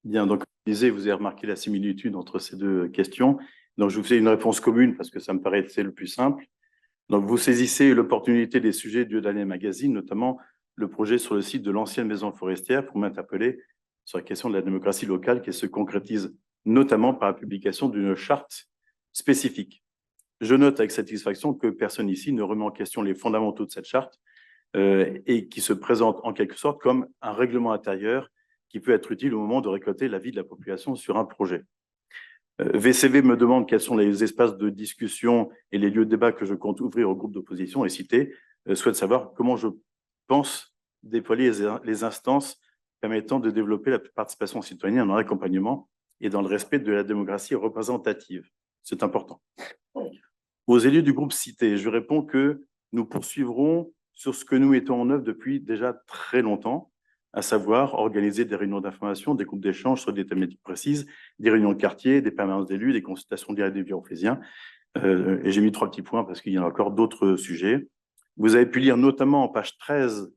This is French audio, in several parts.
Bien, donc, comme je disais, vous avez remarqué la similitude entre ces deux questions. Donc, je vous fais une réponse commune parce que ça me paraît être le plus simple. Donc, vous saisissez l'opportunité des sujets du dernier magazine, notamment le projet sur le site de l'ancienne maison forestière, pour m'interpeller sur la question de la démocratie locale qui se concrétise notamment par la publication d'une charte spécifique. Je note avec satisfaction que personne ici ne remet en question les fondamentaux de cette charte et qui se présente en quelque sorte comme un règlement intérieur qui peut être utile au moment de récolter l'avis de la population sur un projet. VCV me demande quels sont les espaces de discussion et les lieux de débat que je compte ouvrir au groupe d'opposition et citer, souhaite savoir comment je pense déployer les instances permettant de développer la participation citoyenne dans l'accompagnement et dans le respect de la démocratie représentative. C'est important. Aux élus du groupe cité, je réponds que nous poursuivrons sur ce que nous mettons en œuvre depuis déjà très longtemps, à savoir organiser des réunions d'information, des groupes d'échange sur des thématiques précises, des réunions de quartier, des permanences d'élus, des consultations directes des Viroflésiens. Et j'ai mis 3 petits points parce qu'il y a encore d'autres sujets. Vous avez pu lire notamment en page 13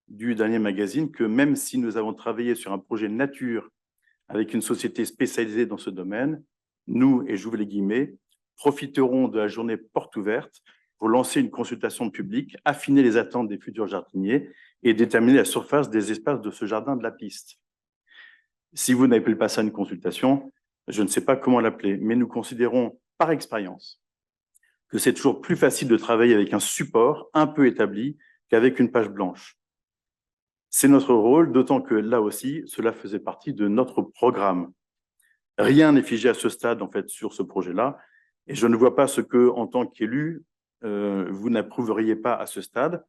du dernier magazine que même si nous avons travaillé sur un projet nature avec une société spécialisée dans ce domaine, nous, et j'ouvre les guillemets, profiterons de la journée porte ouverte pour lancer une consultation publique, affiner les attentes des futurs jardiniers et déterminer la surface des espaces de ce jardin de la piste. Si vous n'appelez pas ça une consultation, je ne sais pas comment l'appeler, mais nous considérons par expérience que c'est toujours plus facile de travailler avec un support un peu établi qu'avec une page blanche. C'est notre rôle, d'autant que là aussi, cela faisait partie de notre programme. Rien n'est figé à ce stade, en fait, sur ce projet-là. Et je ne vois pas ce que, en tant qu'élu, vous n'approuveriez pas à ce stade.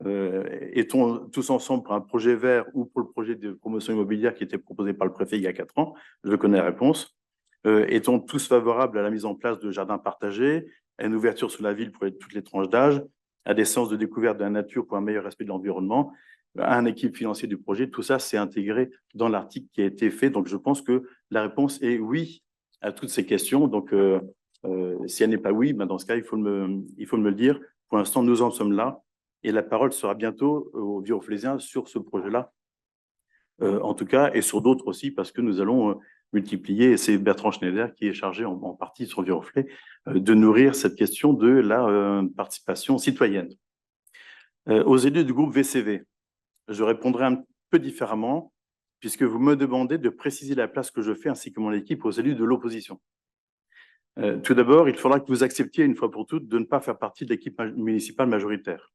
Est-on tous ensemble pour un projet vert ou pour le projet de promotion immobilière qui était proposé par le préfet il y a 4 ans? Je connais la réponse. Est-on tous favorables à la mise en place de jardins partagés, à une ouverture sur la ville pour toutes les tranches d'âge, à des séances de découverte de la nature pour un meilleur respect de l'environnement, à un équipe financier du projet? Tout ça, c'est intégré dans l'article qui a été fait. Donc, je pense que la réponse est oui à toutes ces questions. Donc, si elle n'est pas oui, ben dans ce cas, il faut me le dire. Pour l'instant, nous en sommes là. Et la parole sera bientôt aux Viroflésiens sur ce projet-là, en tout cas, et sur d'autres aussi, parce que nous allons multiplier, et c'est Bertrand Schneider qui est chargé en partie sur Viroflay, de nourrir cette question de la participation citoyenne. Aux élus du groupe VCV, je répondrai un peu différemment, puisque vous me demandez de préciser la place que je fais, ainsi que mon équipe, aux élus de l'opposition. Tout d'abord, il faudra que vous acceptiez une fois pour toutes de ne pas faire partie de l'équipe municipale majoritaire.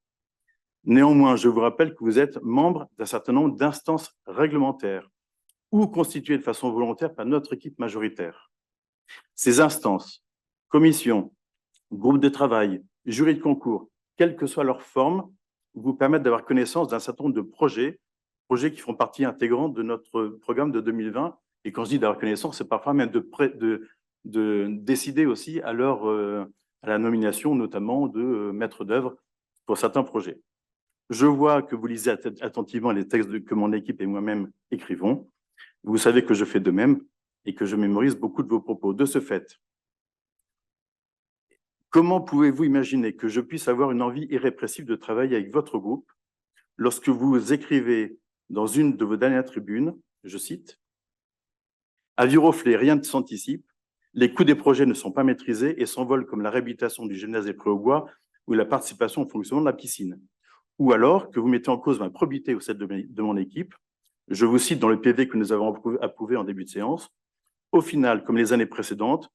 Néanmoins, je vous rappelle que vous êtes membre d'un certain nombre d'instances réglementaires ou constituées de façon volontaire par notre équipe majoritaire. Ces instances, commissions, groupes de travail, jurys de concours, quelle que soit leur forme, vous permettent d'avoir connaissance d'un certain nombre de projets qui font partie intégrante de notre programme de 2020. Et quand je dis d'avoir connaissance, c'est parfois même de décider aussi à la nomination, notamment de maître d'œuvre pour certains projets. Je vois que vous lisez attentivement les textes que mon équipe et moi-même écrivons. Vous savez que je fais de même et que je mémorise beaucoup de vos propos. De ce fait, comment pouvez-vous imaginer que je puisse avoir une envie irrépressible de travailler avec votre groupe lorsque vous écrivez dans une de vos dernières tribunes, je cite, « À Viroflay, rien ne s'anticipe, les coûts des projets ne sont pas maîtrisés et s'envolent comme la réhabilitation du gymnase des Prés-aux-Bois ou la participation au fonctionnement de la piscine. » Ou alors que vous mettez en cause ma probité au sein de mon équipe. Je vous cite dans le PV que nous avons approuvé en début de séance. Au final, comme les années précédentes,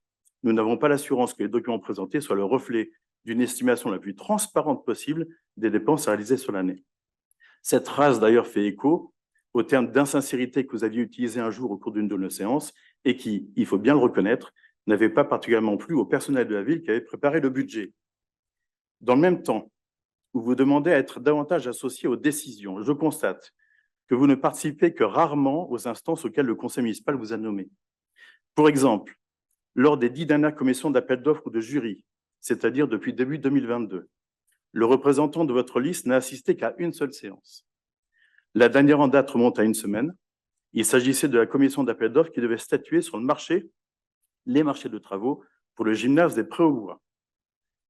nous n'avons pas l'assurance que les documents présentés soient le reflet d'une estimation la plus transparente possible des dépenses à réaliser sur l'année. Cette phrase, d'ailleurs, fait écho au terme d'insincérité que vous aviez utilisé un jour au cours d'une de nos séances et qui, il faut bien le reconnaître, n'avait pas particulièrement plu au personnel de la ville qui avait préparé le budget. Dans le même temps, où vous demandez à être davantage associé aux décisions, je constate que vous ne participez que rarement aux instances auxquelles le conseil municipal vous a nommé. Pour exemple, lors des 10 dernières commissions d'appel d'offres ou de jury, c'est-à-dire depuis début 2022, le représentant de votre liste n'a assisté qu'à une seule séance. La dernière en date remonte à une semaine. Il s'agissait de la commission d'appel d'offres qui devait statuer sur les marchés de travaux pour le gymnase des Prés-aux-Bois.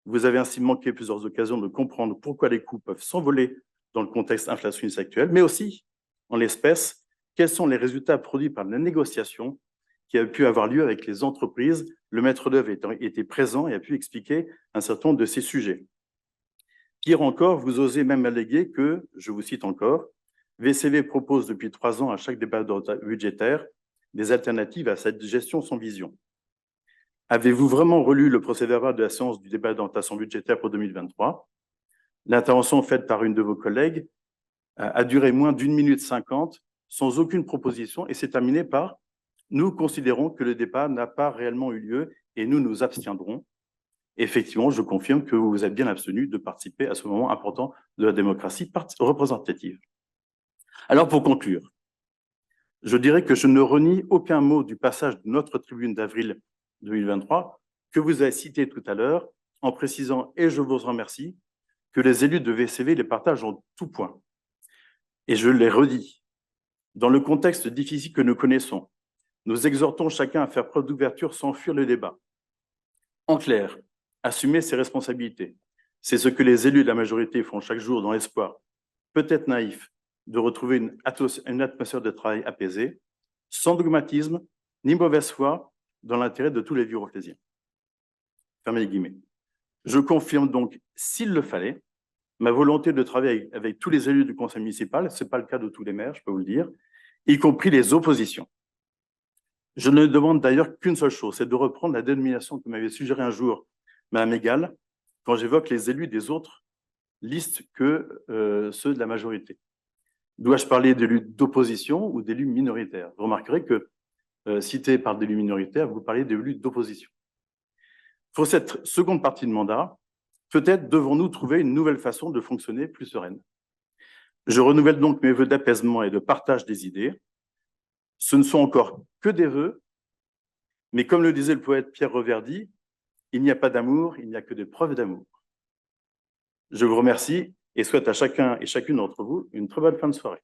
Vous avez ainsi manqué plusieurs occasions de comprendre pourquoi les coûts peuvent s'envoler dans le contexte inflationniste actuel, mais aussi, en l'espèce, quels sont les résultats produits par la négociation qui a pu avoir lieu avec les entreprises, le maître d'œuvre était présent et a pu expliquer un certain nombre de ces sujets. Pire encore, vous osez même alléguer que, je vous cite encore, VCV propose depuis 3 ans à chaque débat budgétaire des alternatives à cette gestion sans vision. Avez-vous vraiment relu le procès-verbal de la séance du débat d'orientation budgétaire pour 2023? L'intervention faite par une de vos collègues a duré moins d'1 minute 50 sans aucune proposition et s'est terminée par « Nous considérons que le débat n'a pas réellement eu lieu et nous nous abstiendrons ». Effectivement, je confirme que vous vous êtes bien abstenu de participer à ce moment important de la démocratie représentative. Alors, pour conclure, je dirais que je ne renie aucun mot du passage de notre tribune d'avril 2023 que vous avez cité tout à l'heure, en précisant, et je vous remercie, que les élus de VCV les partagent en tout point. Et je les redis, dans le contexte difficile que nous connaissons, nous exhortons chacun à faire preuve d'ouverture sans fuir le débat. En clair, assumer ses responsabilités. C'est ce que les élus de la majorité font chaque jour dans l'espoir, peut-être naïf, de retrouver une atmosphère de travail apaisée, sans dogmatisme ni mauvaise foi, dans l'intérêt de tous les Viroflésiens. Fermez les guillemets. Je confirme donc, s'il le fallait, ma volonté de travailler avec tous les élus du conseil municipal, ce n'est pas le cas de tous les maires, je peux vous le dire, y compris les oppositions. Je ne demande d'ailleurs qu'une seule chose, c'est de reprendre la dénomination que m'avait suggéré un jour Mme Egal, quand j'évoque les élus des autres listes que ceux de la majorité. Dois-je parler d'élus d'opposition ou d'élus minoritaires? Vous remarquerez que, cité par d'élus minoritaires, vous parlez d'élus d'opposition. Pour cette seconde partie de mandat, peut-être devons-nous trouver une nouvelle façon de fonctionner plus sereine. Je renouvelle donc mes vœux d'apaisement et de partage des idées. Ce ne sont encore que des vœux, mais comme le disait le poète Pierre Reverdy, il n'y a pas d'amour, il n'y a que des preuves d'amour. Je vous remercie et souhaite à chacun et chacune d'entre vous une très bonne fin de soirée.